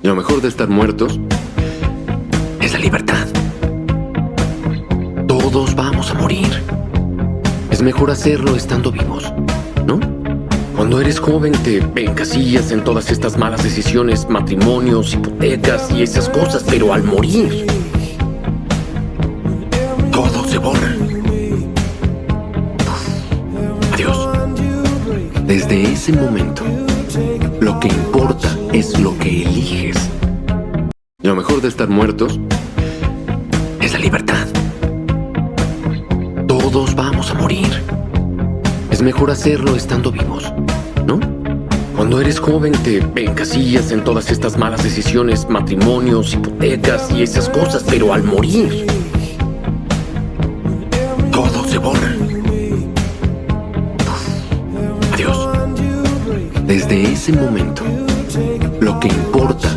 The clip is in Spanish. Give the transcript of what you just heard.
Lo mejor de estar muertos es la libertad. Todos vamos a morir. Es mejor hacerlo estando vivos, ¿no? Cuando eres joven te encasillas en todas estas malas decisiones, matrimonios, hipotecas y esas cosas, pero al morir, todo se borra. Adiós. Desde ese momento, lo que importa es lo que eliges. Lo mejor de estar muertos es la libertad. Todos vamos a morir. Es mejor hacerlo estando vivos, ¿no? Cuando eres joven te encasillas en todas estas malas decisiones, matrimonios, hipotecas y esas cosas, pero al morir, todo se borra. Adiós. Desde ese momento, lo que importa